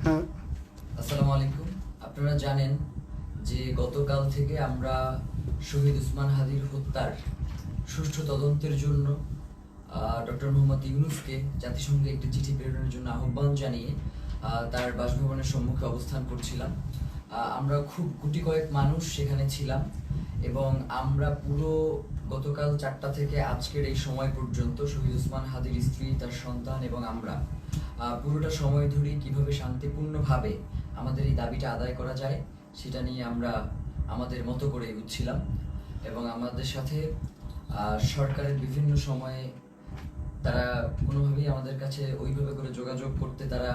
আসসালামু আলাইকুম। আপনারা জানেন যে গতকাল থেকে আমরা শহীদ উসমান হাদির হত্যার সুষ্ঠু তদন্তের জন্য ডক্টর মোহাম্মদ ইউনূসকে জাতিসংঘে একটি চিঠি প্রেরণের জন্য আহ্বান জানিয়ে তার বাসভবনের সম্মুখে অবস্থান করছিলাম। আমরা খুব গুটি কয়েক মানুষ সেখানে ছিলাম এবং আমরা পুরো গতকাল 4টা থেকে আজকের এই সময় পর্যন্ত শহীদ উসমান হাদির স্ত্রী, তার সন্তান এবং আমরা পুরোটা সময় ধরে কিভাবে শান্তিপূর্ণভাবে আমাদের এই দাবিটা আদায় করা যায় সেটা নিয়ে আমরা আমাদের মতো করে এগুচ্ছিলাম এবং আমাদের সাথে সরকারের বিভিন্ন সময়ে তারা কোনোভাবেই আমাদের কাছে ওইভাবে করে যোগাযোগ করতে তারা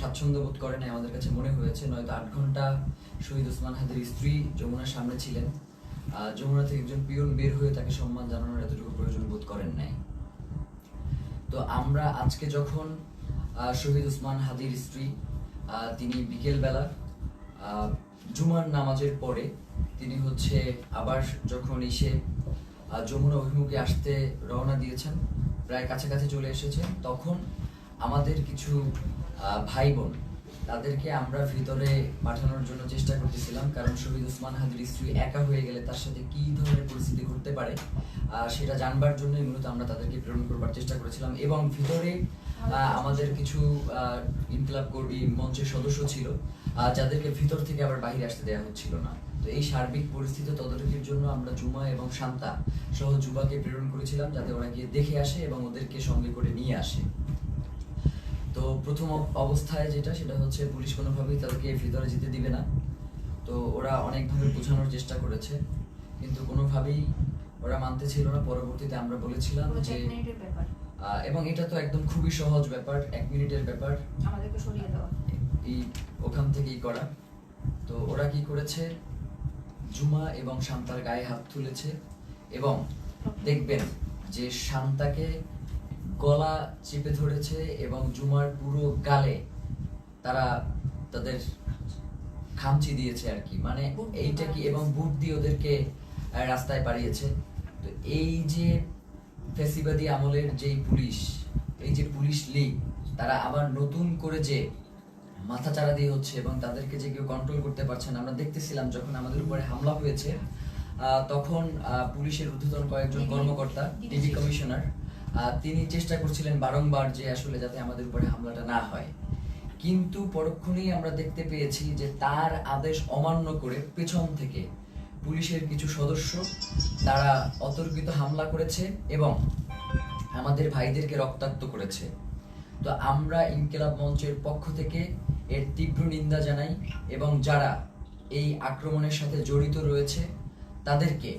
স্বাচ্ছন্দ্য বোধ করে নাই। আমাদের কাছে মনে হয়েছে নয়তো 8 ঘন্টা শহীদ উসমান হাদির স্ত্রী যমুনার সামনে ছিলেন, যমুনা থেকে একজন পিয়ন বের হয়ে তাকে সম্মান জানানোর এতটুকু প্রয়োজন বোধ করেন নাই। তো আমরা আজকে যখন শহীদ উসমান হাদির স্ত্রী তিনি বিকেলবেলা জুমার নামাজের পরে তিনি আবার যখন এসে যমুনা অভিমুখে আসতে রওনা দিয়েছেন, প্রায় কাছাকাছি চলে এসেছে, তখন আমাদের কিছু ভাই বোন তাদেরকে আমরা ভিতরে পাঠানোর জন্য চেষ্টা করতেছিলাম, কারণ শহীদ উসমান হাদির স্ত্রী একা হয়ে গেলে তার সাথে কি ধরনের পরিস্থিতি ঘটতে পারে সেটা জানবার জন্যই মূলত আমরা তাদেরকে প্রেরণ করবার চেষ্টা করেছিলাম। এবং ভিতরে আমাদের কিছু ইনকিলাব কর্মী মঞ্চের সদস্য ছিল যাদেরকে ভিতর থেকে আবার বাইরে আসতে দেওয়া হচ্ছিল না। তো এই সার্বিক পরিস্থিতি তদারকির জন্য আমরা জুমা এবং শান্তা সহ যুবাকে প্রেরণ করেছিলাম যাতে ওরা গিয়ে দেখে আসে এবং ওদেরকে সঙ্গে করে নিয়ে আসে। তো প্রথম অবস্থায় সেটা হচ্ছে পুলিশ কোনোভাবেই তাদেরকে ভিতরে যেতে দিবে না। তো ওরা অনেকভাবে বোঝানোর চেষ্টা করেছে কিন্তু কোনোভাবেই ওরা মানতে ছিল না। পরবর্তীতে আমরা বলেছিলাম যে এবং এটা তো একদম খুবই সহজ ব্যাপার, 1 মিনিটের ব্যাপার, আমাদেরকে সরিয়ে দেওয়া এই ওখান থেকেই করা। তো ওরা কি করেছে, জুমা এবং শান্তার গায়ে হাত তুলেছে এবং দেখবেন যে শান্তাকে গলা চেপে ধরেছে এবং জুমার পুরো গালে তারা তাদের খামচি দিয়েছে আর কি, মানে এইটা কি, এবং বুট দিয়ে ওদেরকে রাস্তায় পাঠিয়েছে। তো এই যে ফ্যাসিবাদী আমলের যেই পুলিশ, এই যে পুলিশ লীগ, তারা আবার নতুন করে যে মাথাচাড়া দিয়ে হচ্ছে এবং তাদেরকে যে কেউ কন্ট্রোল করতে পারছে না। আমরা দেখতেছিলাম যখন আমাদের উপরে হামলা হয়েছে তখন পুলিশের ঊর্ধ্বতন কয়েকজন কর্মকর্তা, ডিবি কমিশনার, তিনি চেষ্টা করছিলেন বারংবার যে আসলে যাতে আমাদের উপরে হামলাটা না হয়, কিন্তু পরক্ষণেই আমরা দেখতে পেয়েছি যে তার আদেশ অমান্য করে পেছন থেকে পুলিশের কিছু সদস্য তারা অতর্কিত হামলা করেছে এবং আমাদের ভাইদেরকে রক্তাক্ত করেছে। তো আমরা ইনকিলাব মঞ্চের পক্ষ থেকে এর তীব্র নিন্দা জানাই এবং যারা এই আক্রমণের সাথে জড়িত রয়েছে তাদেরকে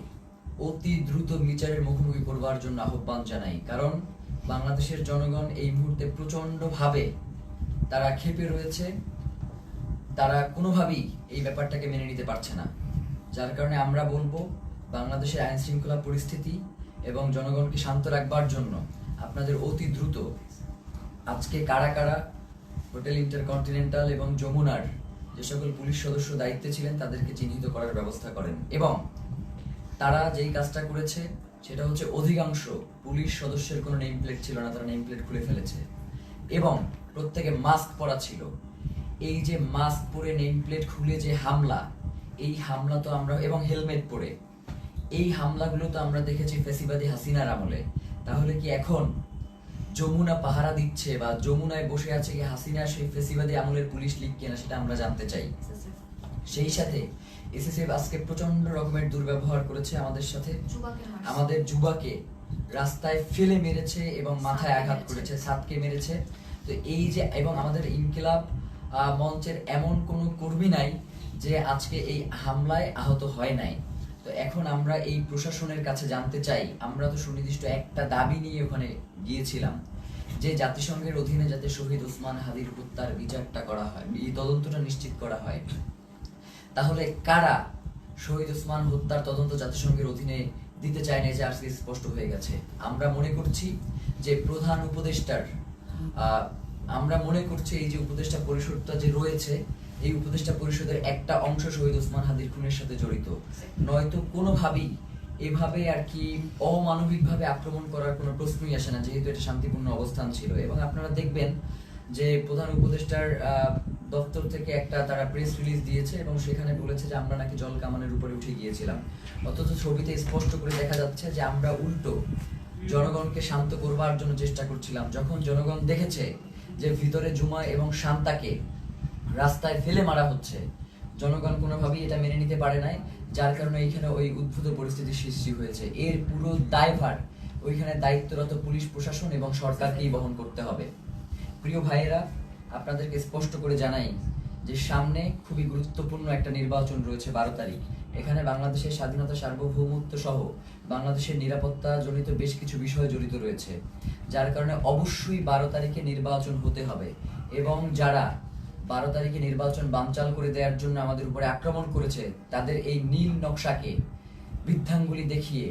অতি দ্রুত বিচারের মুখোমুখি করবার জন্য আহ্বান জানাই। কারণ বাংলাদেশের জনগণ এই মুহূর্তে প্রচন্ডভাবে তারা ক্ষেপে রয়েছে, তারা কোনোভাবেই এই ব্যাপারটাকে মেনে নিতে পারছে না। যার কারণে আমরা বলবো বাংলাদেশের আইন শৃঙ্খলা পরিস্থিতি এবং জনগণকে শান্ত রাখবার জন্য আপনাদের অতি দ্রুত আজকে কারা কারা হোটেল ইন্টারকন্টিনেন্টাল এবং যমুনার যে সকল পুলিশ সদস্য দায়িত্বে ছিলেন তাদেরকে চিহ্নিত করার ব্যবস্থা করেন। এবং তারা যেই কাজটা করেছে সেটা হচ্ছে অধিকাংশ পুলিশ সদস্যের কোনো নেম প্লেট ছিল না, তারা নেম প্লেট খুলে ফেলেছে এবং প্রত্যেকে মাস্ক পরা ছিল। এই যে মাস্ক পরে নেম প্লেট খুলে যে হামলা, এই হামলা তো আমরা, এবং হেলমেট পরে এই হামলাগুলো তো আমরা দেখেছি ফ্যাসিবাদী হাসিনার আমলে। তাহলে কি এখন যমুনা পাহারা দিচ্ছে বা যমুনায় বসে আছে কি হাসিনা সেই ফ্যাসিবাদী আমলের পুলিশ লীগ কিনা সেটা আমরা জানতে চাই। সেই সাথে এসএসএফ আজকে প্রচন্ড রকমের দুর্ব্যবহার করেছে আমাদের সাথে, আমাদের যুবাকে রাস্তায় ফেলে মেরেছে এবং মাথায় আঘাত করেছে, ছাদকে মেরেছে। তো এই যে, এবং আমাদের ইনকিলাব মঞ্চের এমন কোনো কর্মী নাই যে আজকে এই হামলায় আহত হয় নাই। তো এখন আমরা এই প্রশাসনের কাছে জানতে চাই, আমরা তো সুনির্দিষ্ট একটা দাবি নিয়ে ওখানে গিয়েছিলাম যে জাতিসংঘের অধীনে যাতে শহীদ উসমান হাদির হত্যার বিচারটা করা হয়, এই তদন্তটা নিশ্চিত করা হয়। তাহলে কারা শহীদ উসমান হত্যার তদন্ত জাতিসংঘের অধীনে দিতে চায় না, যে আজকে স্পষ্ট হয়ে গেছে। আমরা মনে করছি যে প্রধান উপদেষ্টার, আমরা মনে করছি এই যে উপদেষ্টা পরিষদটা যে রয়েছে, এই উপদেষ্টা পরিষদের একটা অংশ শহীদ উসমান হাদির খুনের সাথে জড়িত, নয়তো কোনোভাবেই এভাবে আর কি অমানবিকভাবে আক্রমণ করার কোনো প্রশ্নই আসে না, যেহেতু এটা শান্তিপূর্ণ অবস্থান ছিল। এবং আপনারা দেখবেন যে প্রধান উপদেষ্টার দপ্তর থেকে একটা তারা প্রেস রিলিজ দিয়েছে এবং সেখানে বলেছে যে আমরা নাকি জল কামানের উপরে উঠে গিয়েছিলাম, অথচ ছবিতে স্পষ্ট করে দেখা যাচ্ছে যে আমরা উল্টো জনগণকে শান্ত করবার জন্য চেষ্টা করছিলাম। যখন জনগণ দেখেছে যে ভিতরে জুমা এবং শান্তাকে রাস্তায় ফেলে মারা হচ্ছে, জনগণ কোনোভাবেই এটা মেনে নিতে পারে নাই, যার কারণে এইখানে ওই উদ্ভূত পরিস্থিতির সৃষ্টি হয়েছে। এর পুরো দায়ভার ওইখানে দায়িত্বরত পুলিশ প্রশাসন এবং সরকারকেই বহন করতে হবে। প্রিয় ভাইয়েরা, আপনাদেরকে স্পষ্ট করে জানাই যে সামনে খুবই গুরুত্বপূর্ণ একটা নির্বাচন রয়েছে 12 তারিখ। এখানে বাংলাদেশের স্বাধীনতা, সার্বভৌমত্ব সহ বাংলাদেশের নিরাপত্তা জনিত বেশ কিছু বিষয় জড়িত রয়েছে, যার কারণে অবশ্যই 12 তারিখে নির্বাচন হতে হবে। এবং যারা 12 তারিখে নির্বাচন বানচাল করে দেওয়ার জন্য আমাদের উপরে আক্রমণ করেছে, তাদের এই নীল নকশাকে বৃদ্ধাঙ্গুলি দেখিয়ে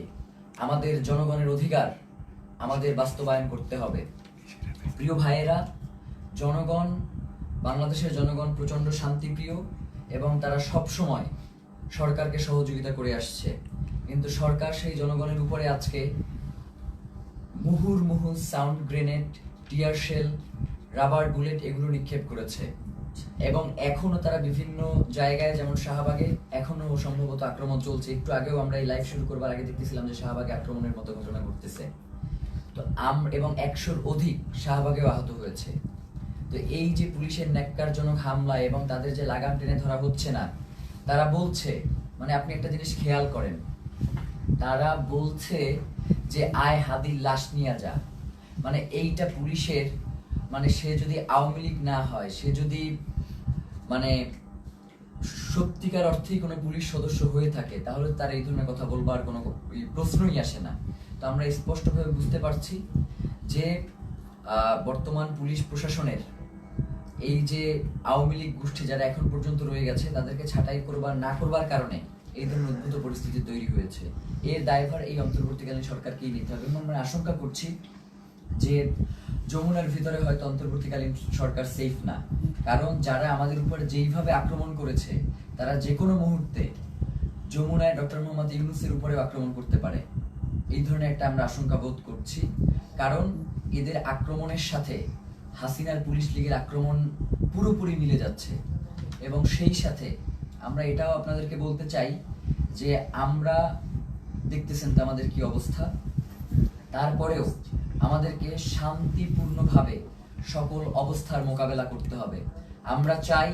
আমাদের জনগণের অধিকার আমাদের বাস্তবায়ন করতে হবে। প্রিয় ভাইয়েরা, জনগণ, বাংলাদেশের জনগণ প্রচন্ড শান্তিপ্রিয় এবং তারা সব সময় সরকারকে সহযোগিতা করে আসছে, কিন্তু সরকার সেই জনগণের উপরে আজকে মুহুর্মুহু sound grenade, tear shell, rubber bullet এগুলো নিক্ষেপ করেছে। এবং এখনো তারা বিভিন্ন জায়গায়, যেমন শাহবাগে এখনো সম্ভবত আক্রমণ চলছে। একটু আগেও আমরা এই লাইভ শুরু করবার আগে দেখতেছিলাম যে শাহবাগে আক্রমণের মতো ঘটনা ঘটতেছে। তো এবং 100-র অধিক শাহবাগেও আহত হয়েছে। তো এই যে পুলিশের ন্যাক্কারজনক হামলা এবং তাদের যে লাগাম টেনে ধরা হচ্ছে না, তারা বলছে, মানে আপনি একটা জিনিস খেয়াল করেন, তারা বলছে যে আয় হাদির লাশ নিয়ে যা। মানে এইটা পুলিশের, মানে সে যদি আওয়ামী লীগ না হয়, সে যদি মানে সত্যিকার অর্থেই কোনো পুলিশ সদস্য হয়ে থাকে, তাহলে তার এই ধরনের কথা বলবার কোনো প্রশ্নই আসে না। তো আমরা স্পষ্টভাবে বুঝতে পারছি যে বর্তমান পুলিশ প্রশাসনের এই যে আওয়ামী লীগ গোষ্ঠী যারা এখন পর্যন্ত রয়ে গেছে, তাদেরকে ছাঁটাই করবার না করবার কারণে এই ধরনের উদ্ভূত পরিস্থিতি তৈরি হয়েছে। এর দায়ভার এই অন্তর্বর্তীকালীন সরকারকেই নিতে হবে। এবং আমরা আশঙ্কা করছি যে যমুনার ভিতরে হয়তো অন্তর্বর্তীকালীন সরকার সেফ না, কারণ যারা আমাদের উপরে যেইভাবে আক্রমণ করেছে, তারা যে কোনো মুহূর্তে যমুনায় ডক্টর মোহাম্মদ ইউনূসের উপরেও আক্রমণ করতে পারে। এই ধরনের একটা আমরা আশঙ্কা বোধ করছি, কারণ এদের আক্রমণের সাথে হাসিনার পুলিশ লীগের আক্রমণ পুরোপুরি মিলে যাচ্ছে। এবং সেই সাথে আমরা এটাও আপনাদেরকে বলতে চাই যে আমরা দেখতেছেন তো আমাদের কি অবস্থা, তারপরেও আমাদেরকে শান্তিপূর্ণভাবে সকল অবস্থার মোকাবেলা করতে হবে। আমরা চাই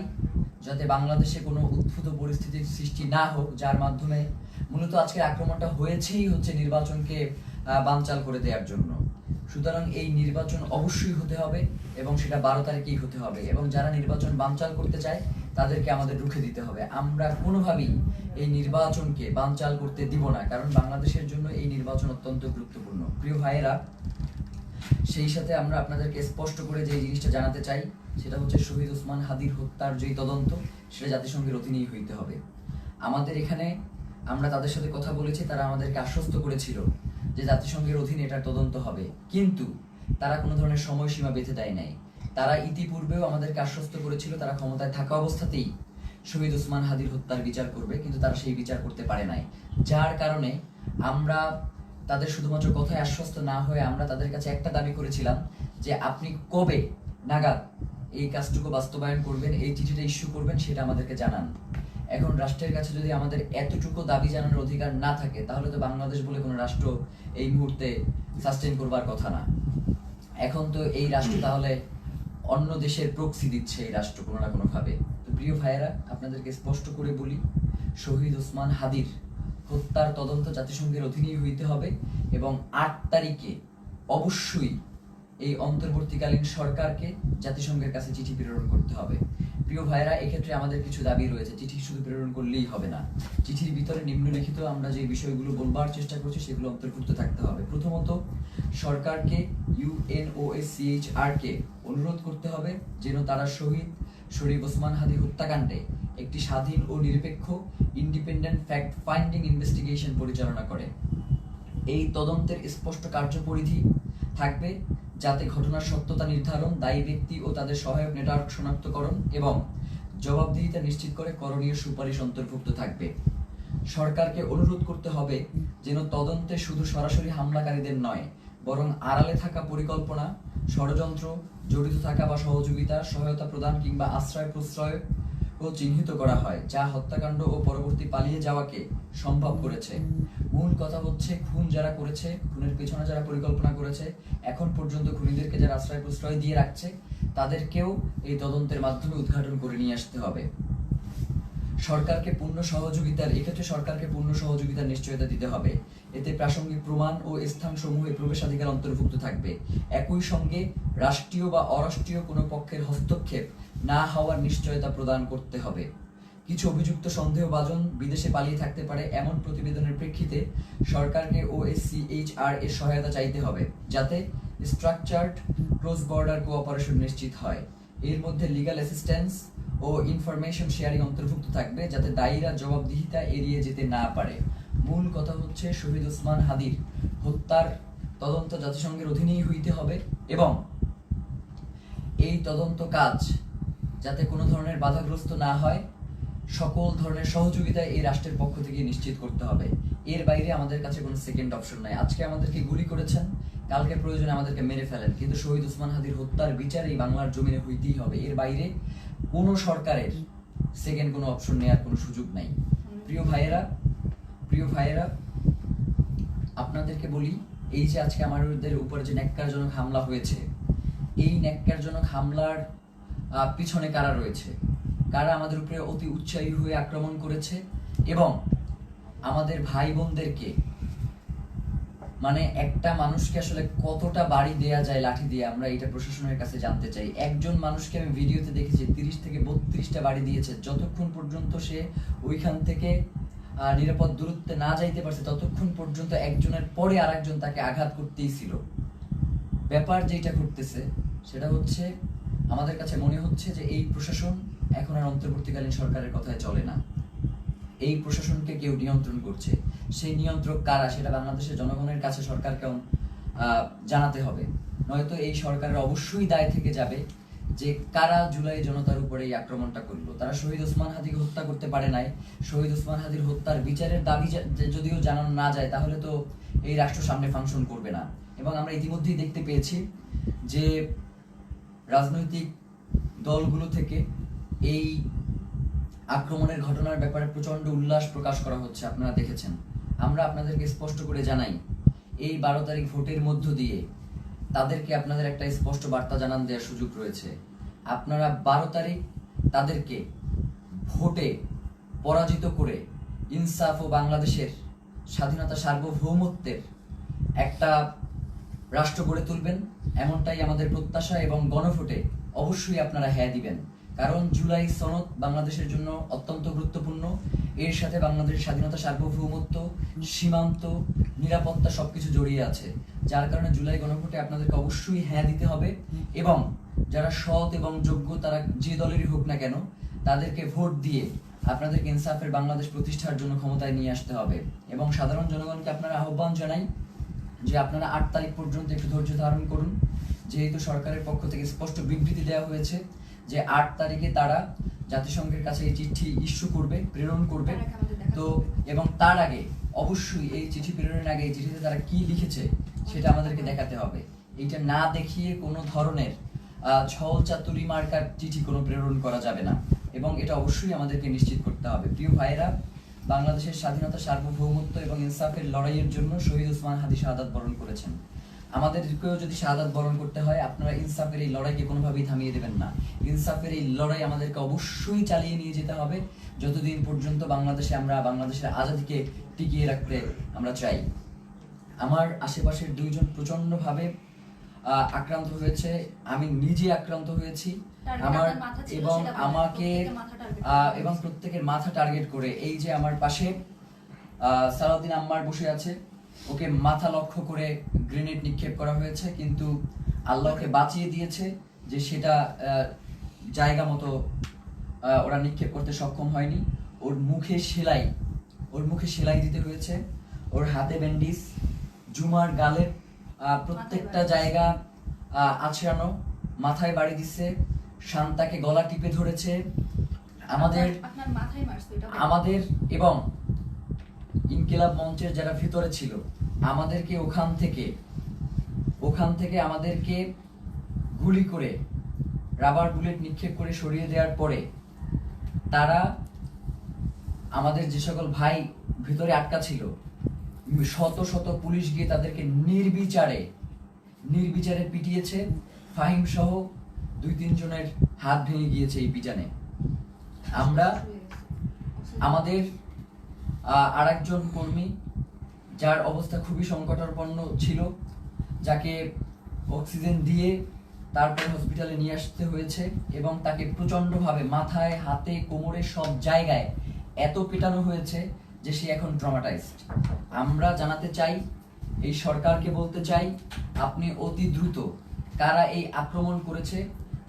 যাতে বাংলাদেশে কোনো উদ্ভূত পরিস্থিতির সৃষ্টি না হোক, যার মাধ্যমে মূলত আজকের আক্রমণটা হয়েছেই হচ্ছে নির্বাচনকে বানচাল করে দেওয়ার জন্য। সুতরাং এই নির্বাচন অবশ্যই হতে হবে এবং সেটা 12 তারিখেই হতে হবে। এবং যারা নির্বাচন বানচাল করতে চায় তাদেরকে আমাদের রুখে দিতে হবে। আমরা কোনোভাবেই এই নির্বাচনকে বানচাল করতে দিব না, কারণ বাংলাদেশের জন্য এই নির্বাচন অত্যন্ত গুরুত্বপূর্ণ। প্রিয় ভাইয়েরা, সেই সাথে আমরা আপনাদেরকে স্পষ্ট করে যে জিনিসটা জানাতে চাই, সেটা হচ্ছে শহীদ ওসমান হাদির হত্যার যেই তদন্ত, সেটা জাতিসংঘের অধীনেই হইতে হবে। আমাদের এখানে আমরা তাদের সাথে কথা বলেছি, তারা আমাদেরকে আশ্বস্ত করেছিল যে জাতিসংঘের অধীনে এটার তদন্ত হবে, কিন্তু তারা কোনো ধরনের সময়সীমা বেঁধে দেয় নাই। তারা ইতিপূর্বেও আমাদেরকে আশ্বস্ত করেছিল তারা ক্ষমতায় থাকা অবস্থাতেই শহীদ ওসমান হাদির হত্যার বিচার করবে, কিন্তু তারা সেই বিচার করতে পারে নাই। যার কারণে আমরা তাদের শুধুমাত্র কথায় আশ্বস্ত না হয়ে আমরা তাদের কাছে একটা দাবি করেছিলাম যে আপনি কবে নাগাদ এই কাজটুকু বাস্তবায়ন করবেন, এই চিঠিটা ইস্যু করবেন, সেটা আমাদেরকে জানান। এখন রাষ্ট্রের কাছে যদি আমাদের এতটুকু দাবি জানানোর অধিকার না থাকে, তাহলে তো বাংলাদেশ বলে কোনো রাষ্ট্র এই মুহূর্তে সাস্টেইন করবার কথা না। এখন তো এই রাষ্ট্র তাহলে অন্য দেশের প্রক্সি দিচ্ছে এই রাষ্ট্র কোনো না কোনো ভাবে। তো প্রিয় ভাইয়েরা, আপনাদেরকে স্পষ্ট করে বলি, শহীদ ওসমান হাদির হত্যার তদন্ত জাতিসংঘের অধীনেই হইতে হবে এবং 8 তারিখে অবশ্যই এই অন্তর্বর্তীকালীন সরকারকে জাতিসংঘের কাছে চিঠি প্রেরণ করতে হবে। প্রিয় ভাইরা, এক্ষেত্রে আমাদের কিছু দাবি রয়েছে। চিঠি শুধু প্রেরণ করলেই হবে না, চিঠির ভিতরে নিম্নলিখিত আমরা যে বিষয়গুলো বলবার চেষ্টা করছি সেগুলো অন্তর্ভুক্ত থাকতে হবে। প্রথমত, সরকারকে UNOHCHR কে অনুরোধ করতে হবে যেন তারা শহীদ শরীফ ওসমান হাদি হত্যাকাণ্ডে একটি স্বাধীন ও নিরপেক্ষ ইন্ডিপেন্ডেন্ট ফ্যাক্ট ফাইন্ডিং ইনভেস্টিগেশন পরিচালনা করে। এই তদন্তের স্পষ্ট কার্যপরিধি থাকবে যাতে ঘটনার সত্যতা নির্ধারণ, দায়ী ব্যক্তি ও তাদের সহায়ক নেটওয়ার্ক শনাক্তকরণ এবং জবাবদিহিতা নিশ্চিত করে করণীয় সুপারিশ অন্তর্ভুক্ত থাকবে। সরকারকে অনুরোধ করতে হবে যেন তদন্তে শুধু সরাসরি হামলাকারীদের নয়, বরং আড়ালে থাকা পরিকল্পনা, ষড়যন্ত্র, জড়িত থাকা বা সহযোগিতা, সহায়তা প্রদান কিংবা আশ্রয় প্রশ্রয় ও চিহ্নিত করা হয়, যা হত্যাকাণ্ড ও পরবর্তী পালিয়ে যাওয়াকে সম্ভব করেছে। মূল কথা হচ্ছে, খুন যারা করেছে, খুনের পেছনে যারা পরিকল্পনা করেছে, এখন পর্যন্ত খুনিদেরকে যারা আশ্রয় প্রশ্রয় দিয়ে রাখছে, তাদেরকেও এই তদন্তের মাধ্যমে উদ্ঘাটন করে নিয়ে আসতে হবে। সরকারকে পূর্ণ সহযোগিতার নিশ্চয়তা দিতে হবে। এতে প্রাসঙ্গিক প্রমাণ ও স্থানসমূহে প্রবেশাধিকার অন্তর্ভুক্ত থাকবে। একই সঙ্গে রাষ্ট্রীয় বা অরাষ্ট্রীয় কোনো পক্ষের হস্তক্ষেপ না হওয়ার নিশ্চয়তা প্রদান করতে হবে। কিছু অভিযুক্ত সন্দেহভাজন বিদেশে পালিয়ে থাকতে পারে এমন প্রতিবেদনের প্রেক্ষিতে সরকারকে OSCHR এর সহায়তা চাইতে হবে, যাতে স্ট্রাকচার্ড ক্রস বর্ডার কোঅপারেশন নিশ্চিত হয়। এর মধ্যে লিগ্যাল অ্যাসিস্ট্যান্স ও ইনফরমেশন শেয়ারিং অন্তর্ভুক্ত থাকবে, যাতে দায়ীরা জবাবদিহিতা এড়িয়ে যেতে না পারে। মূল কথা হচ্ছে, শহীদ ওসমান হাদির হত্যার তদন্ত জাতিসংঘের অধীনেই হইতে হবে এবং এই তদন্ত কাজ যাতে কোনো ধরনের বাধাগ্রস্ত না হয়, সকল ধরনের সহযোগিতা এই রাষ্ট্রের পক্ষ থেকে নিশ্চিত করতে হবে। এর বাইরে আমাদের কাছে কোনো সেকেন্ড অপশন নাই। আজকে আমাদেরকে গুলি করেছেন, কালকে প্রয়োজনে আমাদেরকে মেরে ফেলেন, কিন্তু শহীদ ওসমান হাদির হত্যার বিচার এই বাংলার জমিনে হইতেই হবে। এর বাইরে কোনো সরকারের সেকেন্ড কোনো অপশন নেওয়ার কোনো সুযোগ নাই। প্রিয় ভাইয়েরা, আপনাদেরকে বলি, এই যে আজকে আমাদের উপরে যে ন্যাক্কারজনক হামলা হয়েছে, এই ন্যাক্কারজনক হামলার পিছনে কারা রয়েছে, কারা আমাদের উপরে অতি উৎসাহী হয়ে আক্রমণ করেছে এবং আমাদের ভাই বোনদেরকে, মানে একটা মানুষকে আসলে কতটা বাড়ি দেয়া যায় লাঠি দিয়ে, আমরা এটা প্রশাসনের কাছে জানতে চাই। একজন মানুষকে আমি ভিডিওতে দেখেছি 30 থেকে 32টা বাড়ি দিয়েছে, যতক্ষণ পর্যন্ত সে ওইখান থেকে নিরাপদ দূরত্বে না যাইতে পারছে ততক্ষণ পর্যন্ত একজনের পরে আরেকজন তাকে আঘাত করতেই ছিল। ব্যাপার যেটা ঘটতেছে সেটা হচ্ছে, আমাদের কাছে মনে হচ্ছে যে এই প্রশাসন এখন আর অন্তর্বর্তীকালীন সরকারের কথায় চলে না। এই প্রশাসনকে কেউ নিয়ন্ত্রণ করছে। সেই নিয়ন্ত্রক কারা সেটা বাংলাদেশের জনগণের কাছে সরকারকে জানাতে হবে, নয়তো এই সরকারের অবশ্যই দায় থেকে যাবে যে কারা জুলাই জনতার উপরে এই আক্রমণটা করলো। তারা শহীদ ওসমান হাদিকে হত্যা করতে পারে নাই। শহীদ ওসমান হাদির হত্যার বিচারের দাবি যদিও জানানো না যায়, তাহলে তো এই রাষ্ট্র সামনে ফাংশন করবে না। এবং আমরা ইতিমধ্যেই দেখতে পেয়েছি যে রাজনৈতিক দলগুলো থেকে এই আক্রমণের ঘটনার ব্যাপারে প্রচন্ড উল্লাস প্রকাশ করা হচ্ছে, আপনারা দেখেছেন। আমরা আপনাদেরকে স্পষ্ট করে জানাই, এই 12 তারিখ ভোটের মধ্য দিয়ে তাদেরকে আপনাদের একটা স্পষ্ট বার্তা জানান দেওয়ার সুযোগ রয়েছে। আপনারা 12 তারিখ তাদেরকে ভোটে পরাজিত করে ইনসাফ ও বাংলাদেশের স্বাধীনতা সার্বভৌমত্বের একটা রাষ্ট্র গড়ে তুলবেন, এমনটাই আমাদের প্রত্যাশা। এবং গণভোটে অবশ্যই আপনারা হ্যাঁ দিবেন, কারণ জুলাই সনদ বাংলাদেশের জন্য অত্যন্ত গুরুত্বপূর্ণ। এর সাথে বাংলাদেশের স্বাধীনতা সার্বভৌমত্ব, সীমান্ত, নিরাপত্তা সবকিছু জড়িয়ে আছে। যার কারণে জুলাই গণভোটে আপনাদেরকে অবশ্যই হ্যাঁ দিতে হবে এবং যারা সৎ এবং যোগ্য, তারা যে দলেরই হোক না কেন, তাদেরকে ভোট দিয়ে আপনাদেরকে ইনসাফের বাংলাদেশ প্রতিষ্ঠার জন্য ক্ষমতায় নিয়ে আসতে হবে। এবং সাধারণ জনগণকে আপনারা আহ্বান জানাই যে আপনারা 8 তারিখ পর্যন্ত একটু ধৈর্য ধারণ করুন, যেহেতু সরকারের পক্ষ থেকে স্পষ্ট বিবৃতি দেওয়া হয়েছে যে 8 তারিখে তারা জাতিসংঘের কাছে এই চিঠি ইস্যু করবে, প্রেরণ করবে। তো এবং তার আগে অবশ্যই এই চিঠি প্রেরণের আগে এই চিঠিতে তারা কি লিখেছে সেটা আমাদেরকে দেখাতে হবে। এইটা না দেখিয়ে কোনো ধরনের ছল চাতুরি মার্কার চিঠি কোনো প্রেরণ করা যাবে না এবং এটা অবশ্যই আমাদেরকে নিশ্চিত করতে হবে। প্রিয় ভাইয়েরা, বাংলাদেশের স্বাধীনতা সার্বভৌমত্ব এবং ইনসাফের লড়াইয়ের জন্য শহীদ ওসমান হাদি শাহাদাত বরণ করেছেন। আমাদেরকেও যদি শাহাদাত বরণ করতে হয়, আপনারা ইনসাফের এই লড়াইকে কোনোভাবেই থামিয়ে দেবেন না। ইনসাফের এই লড়াই আমাদেরকে অবশ্যই চালিয়ে নিয়ে যেতে হবে যতদিন পর্যন্ত বাংলাদেশে আমরা বাংলাদেশের আজাদীকে টিকিয়ে রাখতে আমরা চাই। আমার আশেপাশের 2 জন প্রচন্ডভাবে আক্রান্ত হয়েছে, আমি নিজে আক্রান্ত হয়েছি। আমার এবং আমাকে এবং প্রত্যেকের মাথা টার্গেট করে, এই যে আমার পাশে সালাউদ্দিন আম্মার বসে আছে, ওকে মাথা লক্ষ্য করে গ্রেনেড নিক্ষেপ করা হয়েছে, কিন্তু আল্লাহকে বাঁচিয়ে দিয়েছে যে সেটা জায়গা মতো ওরা নিক্ষেপ করতে সক্ষম হয়নি। ওর মুখে সেলাই দিতে হয়েছে, ওর হাতে ব্যান্ডিজ, জুমার গালের প্রত্যেকটা জায়গা আছড়ানো, মাথায় বাড়ি দিচ্ছে, শান্তাকে গলা টিপে ধরেছে। আমাদের এবং ইনকিলাব মঞ্চের যারা ভিতরে ছিল, আমাদেরকে ওখান থেকে ওখান থেকে আমাদেরকে গুলি করে রাবার বুলেট নিক্ষেপ করে সরিয়ে দেওয়ার পরে তারা আমাদের যে সকল ভাই ভিতরে আটকা ছিল, শত শত পুলিশ গিয়ে তাদেরকে নির্বিচারে পিটিয়েছে। ফাহিম সহ 2-3 জনের হাত ভেঙে গিয়েছে এই পিটানে। আমরা আমাদের আরেকজন কর্মী যার অবস্থা খুবই সংকটাপন্ন ছিল, যাকে অক্সিজেন দিয়ে তারপর হসপিটালে নিয়ে আসতে হয়েছে এবং তাকে প্রচন্ডভাবে মাথায়, হাতে, কোমরে সব জায়গায় এত পেটানো হয়েছে যে সে এখন ট্রমাটাইজড। আমরা জানাতে চাই, এই সরকারকে বলতে চাই, আপনি অতি দ্রুত কারা এই আক্রমণ করেছে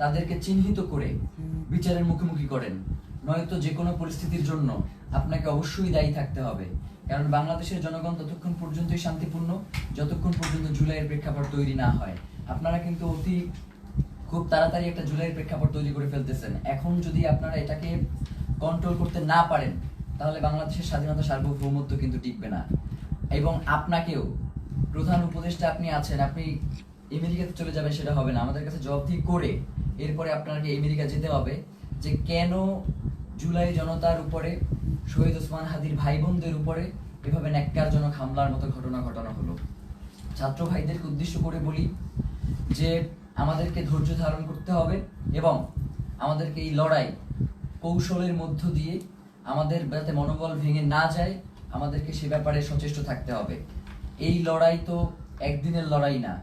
তাদেরকে চিহ্নিত করে বিচারের মুখোমুখি করেন, নয়তো যে কোনো পরিস্থিতির জন্য আপনাকে অবশ্যই দায়ী থাকতে হবে। কারণ বাংলাদেশের জনগণ ততক্ষণ পর্যন্তই শান্তিপূর্ণ যতক্ষণ পর্যন্ত জুলাইয়ের প্রেক্ষাপট তৈরি না হয়। আপনারা কিন্তু খুব তাড়াতাড়ি একটা জুলাইয়ের প্রেক্ষাপট তৈরি করে ফেলতেছেন। এখন যদি আপনারা এটাকে কন্ট্রোল করতে না পারেন তাহলে বাংলাদেশের স্বাধীনতা, সার্বভৌমত্ব কিন্তু টিকবে না। এবং আপনাকেও, প্রধান উপদেষ্টা আপনি আছেন, আপনি আমেরিকাতে চলে যাবেন সেটা হবে না। আমাদের কাছে জবাবদিহি করে এরপরে আপনাকে আমেরিকা যেতে হবে যে কেন জুলাই জনতার উপরে, শহীদ ওসমান হাদির ভাই বোনদের উপরে এভাবে ন্যাক্কারজনক হামলার মতো ঘটনা ঘটানো হলো। ছাত্র ভাইদেরকে উদ্দেশ্য করে বলি যে আমাদেরকে ধৈর্য ধারণ করতে হবে এবং আমাদেরকে এই লড়াই কৌশলের মধ্য দিয়ে আমাদের যাতে মনোবল ভেঙে না যায়, আমাদেরকে সে ব্যাপারে সচেষ্ট থাকতে হবে। এই লড়াই তো একদিনের লড়াই না,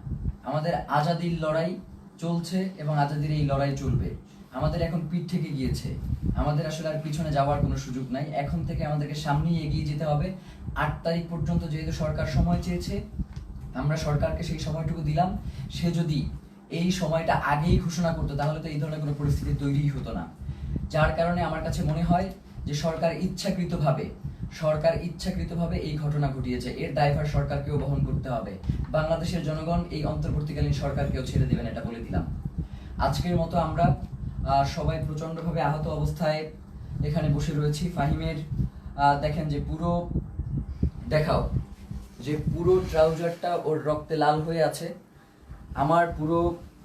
আমাদের আজাদির লড়াই চলছে এবং আজাদির এই লড়াই চলবে। আমাদের এখন পিঠ থেকে গিয়েছে, আমাদের আসলে আর পিছনে যাওয়ার কোনো সুযোগ নাই। এখন থেকে আমাদেরকে সামনেই এগিয়ে যেতে হবে। 8 তারিখ পর্যন্ত যেহেতু সরকার সময় চেয়েছে, আমরা সরকারকে সেই সময়টুকু দিলাম। সে যদি এই সময়টা আগেই ঘোষণা করতো তাহলে তো এই ধরনের কোনো পরিস্থিতি তৈরিই হতো না। যার কারণে আমার কাছে মনে হয় যে সরকার ইচ্ছাকৃতভাবে এই ঘটনা ঘটিয়েছে। এর দায়ভার সরকারকেও বহন করতে হবে। বাংলাদেশের জনগণ এই অন্তর্বর্তীকালীন সরকারকেও ছেড়ে দেবেন, এটা বলে দিলাম। আজকের মতো আমরা সবাই প্রচন্ডভাবে আহত অবস্থায় এখানে বসে রয়েছি। ফাহিমের দেখেন যে পুরো ট্রাউজারটা ওর রক্তে লাল হয়ে আছে, আমার পুরো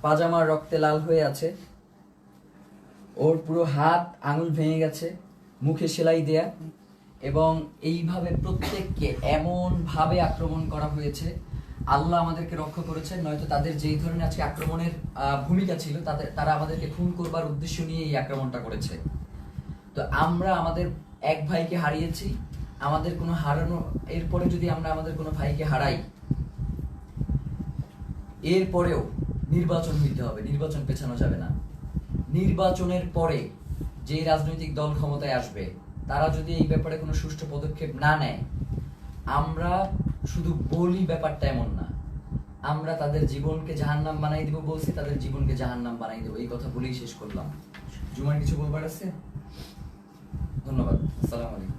পাজামার রক্তে লাল হয়ে আছে, ওর পুরো হাত আঙুল ভেঙে গেছে, মুখে সেলাই দেয়া, এবং এইভাবে প্রত্যেককে এমন ভাবে আক্রমণ করা হয়েছে। আল্লাহ আমাদেরকে রক্ষা করেছেন, নয়তো তাদের যেই ধরনের আজকে আক্রমণের ভূমিকা ছিল তারা আমাদেরকে খুন করবার উদ্দেশ্য নিয়ে এই আক্রমণটা করেছে। তো আমরা আমাদের এক ভাইকে হারিয়েছি, আমাদের কোনো এরপরে যদি আমরা আমাদের কোনো ভাইকে হারাই, এরপরেও নির্বাচন হইতে হবে, নির্বাচন পেছানো যাবে না। নির্বাচনের পরে যে রাজনৈতিক দল ক্ষমতায় আসবে তারা যদি এই ব্যাপারে কোনো সুষ্ঠু পদক্ষেপ না নেয়, আমরা শুধু বলি ব্যাপারটা এমন না, আমরা তাদের জীবনকে জাহান্নাম বানাই দিব বলছি, তাদের জীবনকে জাহান্নাম বানাই দেবো, এই কথা বলেই শেষ করলাম। জুমার কিছু বলবার আছে? ধন্যবাদ। আসসালামু আলাইকুম।